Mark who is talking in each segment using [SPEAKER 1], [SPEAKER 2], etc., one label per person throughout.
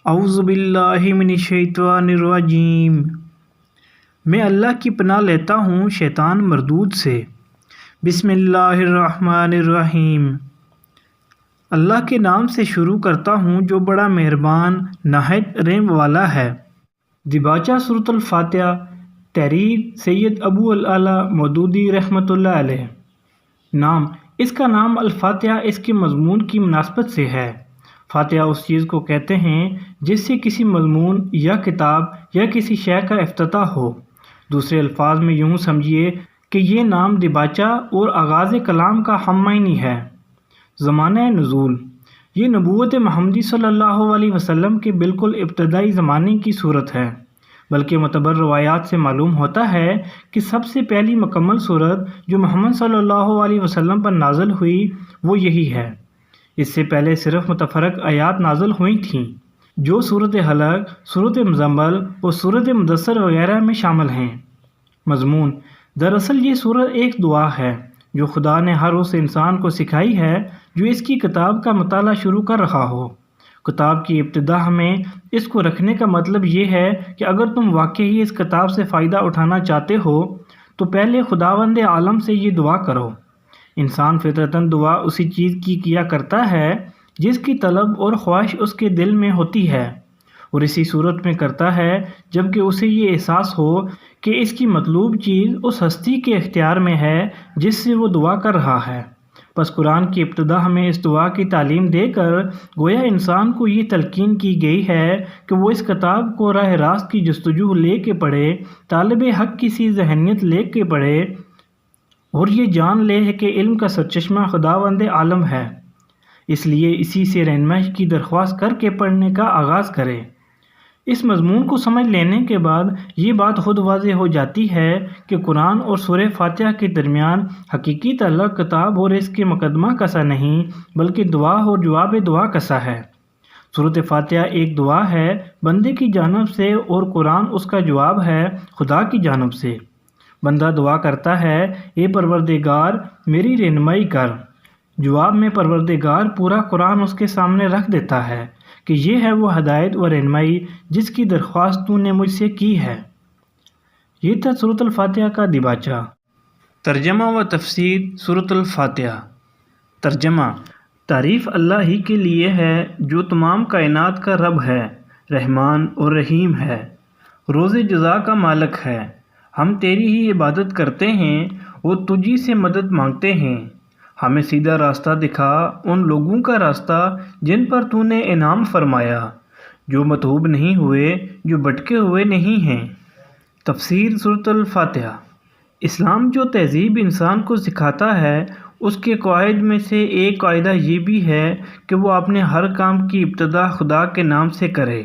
[SPEAKER 1] اعوذ باللہ من الشیطان الرجیم۔ میں اللہ کی پناہ لیتا ہوں شیطان مردود سے۔ بسم اللہ الرحمن الرحیم۔ اللہ کے نام سے شروع کرتا ہوں جو بڑا مہربان نہایت رحم والا ہے۔ دیباچہ سورۃ الفاتحہ، تحریر سید ابو العلا مودودی رحمۃ اللہ علیہ۔ نام، اس کا نام الفاتحہ اس کے مضمون کی مناسبت سے ہے۔ فاتحہ اس چیز کو کہتے ہیں جس سے کسی مضمون یا کتاب یا کسی شے کا افتتاح ہو۔ دوسرے الفاظ میں یوں سمجھیے کہ یہ نام دیباچہ اور آغاز کلام کا ہم معنی ہے۔ زمانہ نزول، یہ نبوت محمدی صلی اللہ علیہ وسلم کے بالکل ابتدائی زمانے کی صورت ہے، بلکہ معتبر روایات سے معلوم ہوتا ہے کہ سب سے پہلی مکمل صورت جو محمد صلی اللہ علیہ وسلم پر نازل ہوئی وہ یہی ہے۔ اس سے پہلے صرف متفرق آیات نازل ہوئی تھیں جو سورۃ حلق، سورۃ مزمل اور سورۃ مدثر وغیرہ میں شامل ہیں۔ مضمون، دراصل یہ سورت ایک دعا ہے جو خدا نے ہر اس انسان کو سکھائی ہے جو اس کی کتاب کا مطالعہ شروع کر رہا ہو۔ کتاب کی ابتدا میں اس کو رکھنے کا مطلب یہ ہے کہ اگر تم واقعی اس کتاب سے فائدہ اٹھانا چاہتے ہو تو پہلے خداوند عالم سے یہ دعا کرو۔ انسان فطرتاً دعا اسی چیز کی کیا کرتا ہے جس کی طلب اور خواہش اس کے دل میں ہوتی ہے، اور اسی صورت میں کرتا ہے جب کہ اسے یہ احساس ہو کہ اس کی مطلوب چیز اس ہستی کے اختیار میں ہے جس سے وہ دعا کر رہا ہے۔ پس قرآن کی ابتدا میں اس دعا کی تعلیم دے کر گویا انسان کو یہ تلقین کی گئی ہے کہ وہ اس کتاب کو راہ راست کی جستجو لے کے پڑھے، طالب حق کی سی ذہنیت لے کے پڑھے اور یہ جان لے کہ علم کا سرچشمہ خداوند عالم ہے، اس لیے اسی سے رہنمائی کی درخواست کر کے پڑھنے کا آغاز کرے۔ اس مضمون کو سمجھ لینے کے بعد یہ بات خود واضح ہو جاتی ہے کہ قرآن اور سورہ فاتحہ کے درمیان حقیقی تعلق کتاب اور اس کے مقدمہ کسا نہیں بلکہ دعا اور جواب دعا کسا ہے۔ سورۃ فاتحہ ایک دعا ہے بندے کی جانب سے اور قرآن اس کا جواب ہے خدا کی جانب سے۔ بندہ دعا کرتا ہے، اے پروردگار میری رہنمائی کر۔ جواب میں پروردگار پورا قرآن اس کے سامنے رکھ دیتا ہے کہ یہ ہے وہ ہدایت و رہنمائی جس کی درخواست تو نے مجھ سے کی ہے۔ یہ تھا سورۃ الفاتحہ کا دیباچہ۔ ترجمہ و تفسیر سورۃ الفاتحہ۔ ترجمہ، تعریف اللہ ہی کے لیے ہے جو تمام کائنات کا رب ہے، رحمان اور رحیم ہے، روز جزا کا مالک ہے۔ ہم تیری ہی عبادت کرتے ہیں اور تجھی سے مدد مانگتے ہیں۔ ہمیں سیدھا راستہ دکھا، ان لوگوں کا راستہ جن پر تو نے انعام فرمایا، جو متعوب نہیں ہوئے، جو بھٹکے ہوئے نہیں ہیں۔ تفسیر سورۃ الفاتحہ۔ اسلام جو تہذیب انسان کو سکھاتا ہے اس کے قواعد میں سے ایک قاعدہ یہ بھی ہے کہ وہ اپنے ہر کام کی ابتدا خدا کے نام سے کرے۔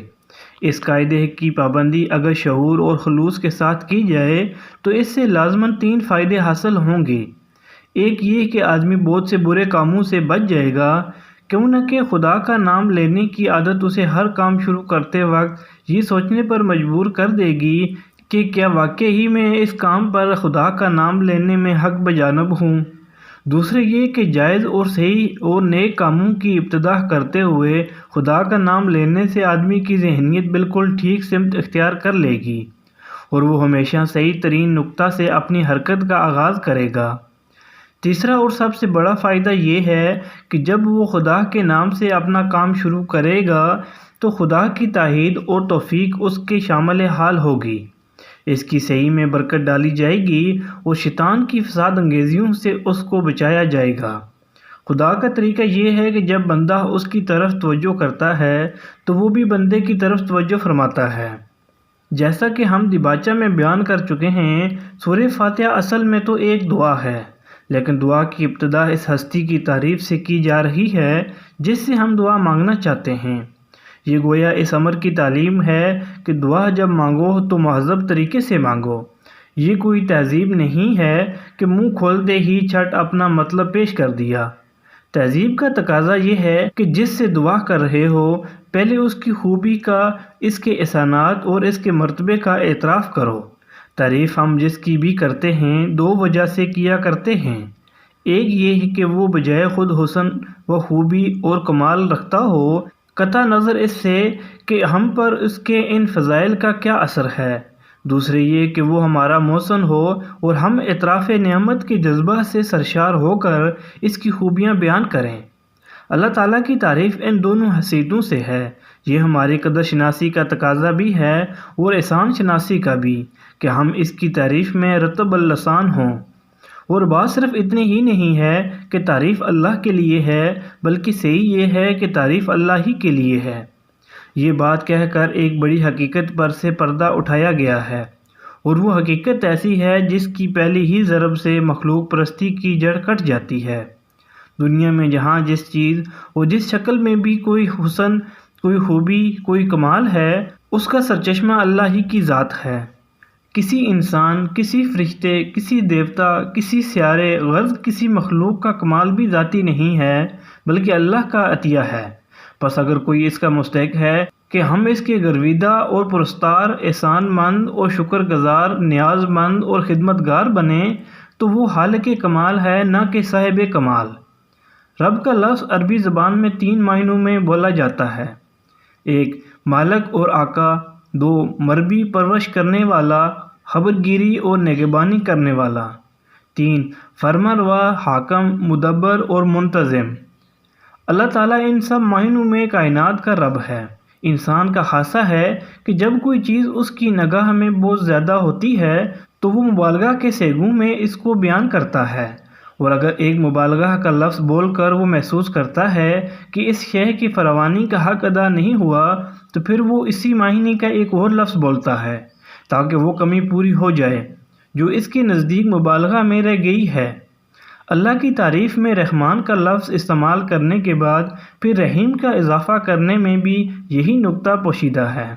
[SPEAKER 1] اس قاعدے کی پابندی اگر شعور اور خلوص کے ساتھ کی جائے تو اس سے لازماً 3 فائدے حاصل ہوں گے۔ ایک یہ کہ آدمی بہت سے برے کاموں سے بچ جائے گا، کیوں نہ کہ خدا کا نام لینے کی عادت اسے ہر کام شروع کرتے وقت یہ سوچنے پر مجبور کر دے گی کہ کیا واقعی میں اس کام پر خدا کا نام لینے میں حق بجانب ہوں۔ دوسرے یہ کہ جائز اور صحیح اور نیک کاموں کی ابتدا کرتے ہوئے خدا کا نام لینے سے آدمی کی ذہنیت بالکل ٹھیک سمت اختیار کر لے گی اور وہ ہمیشہ صحیح ترین نقطہ سے اپنی حرکت کا آغاز کرے گا۔ تیسرا اور سب سے بڑا فائدہ یہ ہے کہ جب وہ خدا کے نام سے اپنا کام شروع کرے گا تو خدا کی تائید اور توفیق اس کے شامل حال ہوگی، اس کی صحیح میں برکت ڈالی جائے گی اور شیطان کی فساد انگیزیوں سے اس کو بچایا جائے گا۔ خدا کا طریقہ یہ ہے کہ جب بندہ اس کی طرف توجہ کرتا ہے تو وہ بھی بندے کی طرف توجہ فرماتا ہے۔ جیسا کہ ہم دیباچہ میں بیان کر چکے ہیں، سورہ فاتحہ اصل میں تو ایک دعا ہے، لیکن دعا کی ابتدا اس ہستی کی تعریف سے کی جا رہی ہے جس سے ہم دعا مانگنا چاہتے ہیں۔ یہ گویا اس امر کی تعلیم ہے کہ دعا جب مانگو تو مہذب طریقے سے مانگو۔ یہ کوئی تہذیب نہیں ہے کہ منہ کھولتے ہی چھٹ اپنا مطلب پیش کر دیا۔ تہذیب کا تقاضا یہ ہے کہ جس سے دعا کر رہے ہو پہلے اس کی خوبی کا، اس کے احسانات اور اس کے مرتبے کا اعتراف کرو۔ تعریف ہم جس کی بھی کرتے ہیں 2 وجہ سے کیا کرتے ہیں۔ ایک یہ کہ وہ بجائے خود حسن و خوبی اور کمال رکھتا ہو، قطع نظر اس سے کہ ہم پر اس کے ان فضائل کا کیا اثر ہے، دوسرے یہ کہ وہ ہمارا محسن ہو اور ہم اعتراف نعمت کے جذبہ سے سرشار ہو کر اس کی خوبیاں بیان کریں۔ اللہ تعالیٰ کی تعریف ان دونوں حیثیتوں سے ہے، یہ ہماری قدر شناسی کا تقاضا بھی ہے اور احسان شناسی کا بھی کہ ہم اس کی تعریف میں رطب اللسان ہوں۔ اور بات صرف اتنی ہی نہیں ہے کہ تعریف اللہ کے لیے ہے، بلکہ صحیح یہ ہے کہ تعریف اللہ ہی کے لیے ہے۔ یہ بات کہہ کر ایک بڑی حقیقت پر سے پردہ اٹھایا گیا ہے، اور وہ حقیقت ایسی ہے جس کی پہلی ہی ضرب سے مخلوق پرستی کی جڑ کٹ جاتی ہے۔ دنیا میں جہاں جس چیز اور جس شکل میں بھی کوئی حسن، کوئی خوبی، کوئی کمال ہے، اس کا سرچشمہ اللہ ہی کی ذات ہے۔ کسی انسان، کسی فرشتے، کسی دیوتا، کسی سیارے، غرض کسی مخلوق کا کمال بھی ذاتی نہیں ہے، بلکہ اللہ کا عطیہ ہے۔ پس اگر کوئی اس کا مستحق ہے کہ ہم اس کے گرویدہ اور پرستار، احسان مند اور شکر گزار، نیاز مند اور خدمتگار بنیں، تو وہ خالق کمال ہے، نہ کہ صاحب کمال۔ رب کا لفظ عربی زبان میں 3 معنوں میں بولا جاتا ہے: 1 مالک اور آقا، 2 مربی پرورش کرنے والا، خبرگیری اور نگہبانی کرنے والا، 3 فرمانروا، حاکم، مدبر اور منتظم۔ اللہ تعالیٰ ان سب معنوں میں کائنات کا رب ہے۔ انسان کا خاصہ ہے کہ جب کوئی چیز اس کی نگاہ میں بہت زیادہ ہوتی ہے تو وہ مبالغہ کے سیغوں میں اس کو بیان کرتا ہے، اور اگر ایک مبالغہ کا لفظ بول کر وہ محسوس کرتا ہے کہ اس شے کی فراوانی کا حق ادا نہیں ہوا، تو پھر وہ اسی معنی کا ایک اور لفظ بولتا ہے تاکہ وہ کمی پوری ہو جائے جو اس کے نزدیک مبالغہ میں رہ گئی ہے۔ اللہ کی تعریف میں رحمان کا لفظ استعمال کرنے کے بعد پھر رحیم کا اضافہ کرنے میں بھی یہی نکتہ پوشیدہ ہے۔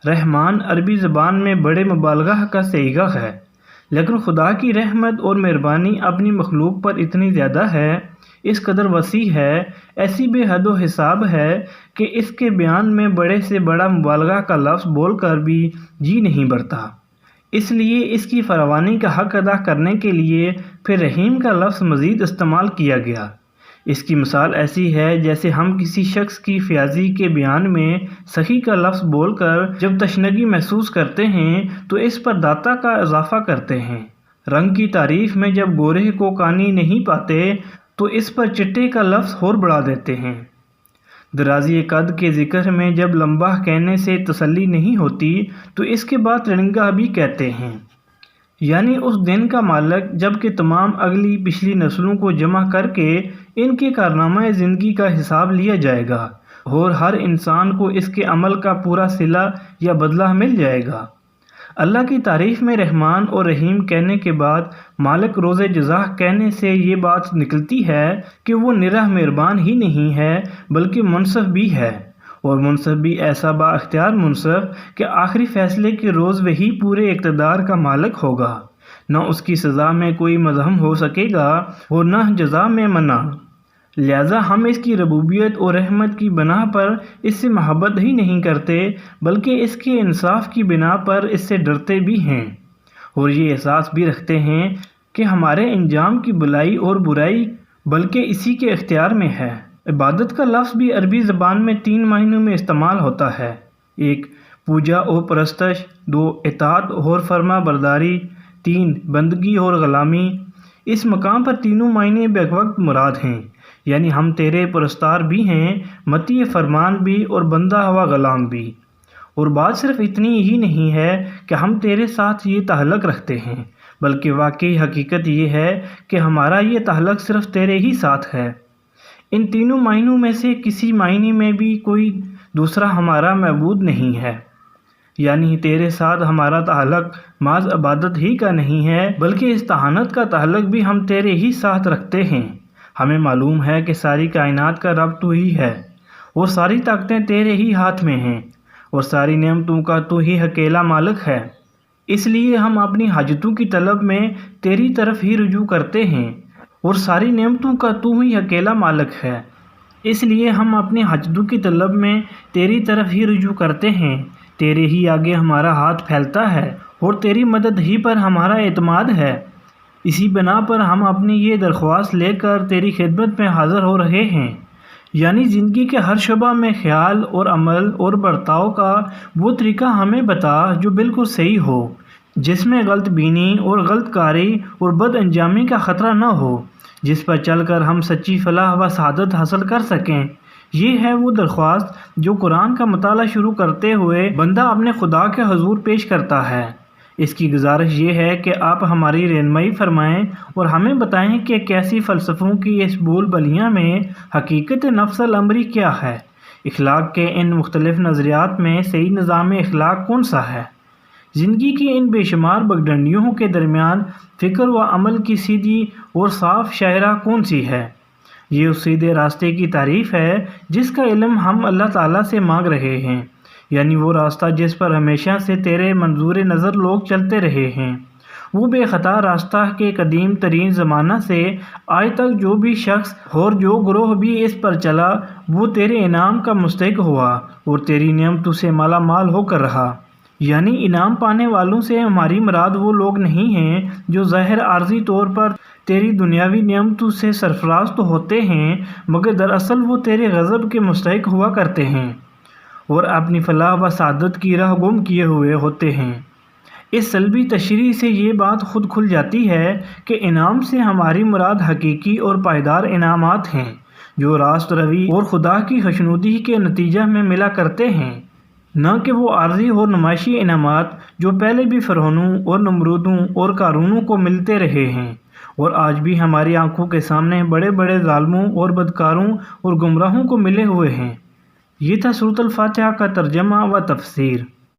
[SPEAKER 1] رحمان عربی زبان میں بڑے مبالغہ کا صیغہ ہے، لیکن خدا کی رحمت اور مہربانی اپنی مخلوق پر اتنی زیادہ ہے، اس قدر وسیع ہے، ایسی بے حد و حساب ہے کہ اس کے بیان میں بڑے سے بڑا مبالغہ کا لفظ بول کر بھی جی نہیں بھرتا۔ اس لیے اس کی فراوانی کا حق ادا کرنے کے لیے پھر رحیم کا لفظ مزید استعمال کیا گیا۔ اس کی مثال ایسی ہے جیسے ہم کسی شخص کی فیاضی کے بیان میں سخی کا لفظ بول کر جب تشنگی محسوس کرتے ہیں تو اس پر داتا کا اضافہ کرتے ہیں۔ رنگ کی تعریف میں جب گورے کو کانی نہیں پاتے تو اس پر چٹے کا لفظ اور بڑھا دیتے ہیں۔ درازی قد کے ذکر میں جب لمبا کہنے سے تسلی نہیں ہوتی تو اس کے بعد رنگا بھی کہتے ہیں، یعنی اس دن کا مالک جب کہ تمام اگلی پچھلی نسلوں کو جمع کر کے ان کے کارنامہ زندگی کا حساب لیا جائے گا اور ہر انسان کو اس کے عمل کا پورا صلہ یا بدلہ مل جائے گا۔ اللہ کی تعریف میں رحمان اور رحیم کہنے کے بعد مالک روز جزا کہنے سے یہ بات نکلتی ہے کہ وہ نرہ مہربان ہی نہیں ہے بلکہ منصف بھی ہے، اور منصف بھی ایسا با اختیار منصف کہ آخری فیصلے کے روز وہی پورے اقتدار کا مالک ہوگا، نہ اس کی سزا میں کوئی مزاحم ہو سکے گا اور نہ جزا میں منع۔ لہذا ہم اس کی ربوبیت اور رحمت کی بنا پر اس سے محبت ہی نہیں کرتے بلکہ اس کے انصاف کی بنا پر اس سے ڈرتے بھی ہیں، اور یہ احساس بھی رکھتے ہیں کہ ہمارے انجام کی بھلائی اور برائی بلکہ اسی کے اختیار میں ہے۔ عبادت کا لفظ بھی عربی زبان میں 3 معنوں میں استعمال ہوتا ہے: 1 پوجا اور پرستش، 2 اطاعت اور فرما برداری، 3 بندگی اور غلامی۔ اس مقام پر تینوں معنی بیک وقت مراد ہیں، یعنی ہم تیرے پرستار بھی ہیں، مطیع فرمان بھی اور بندہ ہوا غلام بھی۔ اور بات صرف اتنی ہی نہیں ہے کہ ہم تیرے ساتھ یہ تعلق رکھتے ہیں، بلکہ واقعی حقیقت یہ ہے کہ ہمارا یہ تعلق صرف تیرے ہی ساتھ ہے۔ ان تینوں معنوں میں سے کسی معنی میں بھی کوئی دوسرا ہمارا معبود نہیں ہے، یعنی تیرے ساتھ ہمارا تعلق محض عبادت ہی کا نہیں ہے بلکہ استعانت کا تعلق بھی ہم تیرے ہی ساتھ رکھتے ہیں۔ ہمیں معلوم ہے کہ ساری کائنات کا رب تو ہی ہے اور ساری طاقتیں تیرے ہی ہاتھ میں ہیں اور ساری نعمتوں کا تو ہی اکیلا مالک ہے، اس لیے ہم اپنی حاجتوں کی طلب میں تیری طرف ہی رجوع کرتے ہیں، اور ساری نعمتوں کا تو ہی اکیلا مالک ہے، اس لیے ہم اپنی حاجتوں کی طلب میں تیری طرف ہی رجوع کرتے ہیں۔ تیرے ہی آگے ہمارا ہاتھ پھیلتا ہے اور تیری مدد ہی پر ہمارا اعتماد ہے۔ اسی بنا پر ہم اپنی یہ درخواست لے کر تیری خدمت میں حاضر ہو رہے ہیں، یعنی زندگی کے ہر شعبہ میں خیال اور عمل اور برتاؤ کا وہ طریقہ ہمیں بتا جو بالکل صحیح ہو، جس میں غلط بینی اور غلط کاری اور بد انجامی کا خطرہ نہ ہو، جس پر چل کر ہم سچی فلاح و سعادت حاصل کر سکیں۔ یہ ہے وہ درخواست جو قرآن کا مطالعہ شروع کرتے ہوئے بندہ اپنے خدا کے حضور پیش کرتا ہے۔ اس کی گزارش یہ ہے کہ آپ ہماری رہنمائی فرمائیں اور ہمیں بتائیں کہ کیسی فلسفوں کی اس بول بلیاں میں حقیقت نفس الامری کیا ہے، اخلاق کے ان مختلف نظریات میں صحیح نظام اخلاق کون سا ہے، زندگی کی ان بے شمار پگڈنڈیوں کے درمیان فکر و عمل کی سیدھی اور صاف شاہراہ کون سی ہے۔ یہ اس سیدھے راستے کی تعریف ہے جس کا علم ہم اللہ تعالیٰ سے مانگ رہے ہیں، یعنی وہ راستہ جس پر ہمیشہ سے تیرے منظور نظر لوگ چلتے رہے ہیں، وہ بے خطا راستہ کے قدیم ترین زمانہ سے آج تک جو بھی شخص اور جو گروہ بھی اس پر چلا وہ تیرے انعام کا مستحق ہوا اور تیری نعمتوں سے مالا مال ہو کر رہا۔ یعنی انعام پانے والوں سے ہماری مراد وہ لوگ نہیں ہیں جو ظاہر عارضی طور پر تیری دنیاوی نعمتوں سے سرفراز تو ہوتے ہیں مگر دراصل وہ تیرے غضب کے مستحق ہوا کرتے ہیں اور اپنی فلاح و سعادت کی راہ گم کیے ہوئے ہوتے ہیں۔ اس سلبی تشریح سے یہ بات خود کھل جاتی ہے کہ انعام سے ہماری مراد حقیقی اور پائیدار انعامات ہیں جو راست روی اور خدا کی خوشنودی کے نتیجہ میں ملا کرتے ہیں، نہ کہ وہ عارضی اور نمائشی انعامات جو پہلے بھی فرعونوں اور نمرودوں اور قارونوں کو ملتے رہے ہیں اور آج بھی ہماری آنکھوں کے سامنے بڑے بڑے ظالموں اور بدکاروں اور گمراہوں کو ملے ہوئے ہیں۔ یہ تھا سورۃ الفاتحہ کا ترجمہ و تفسیر۔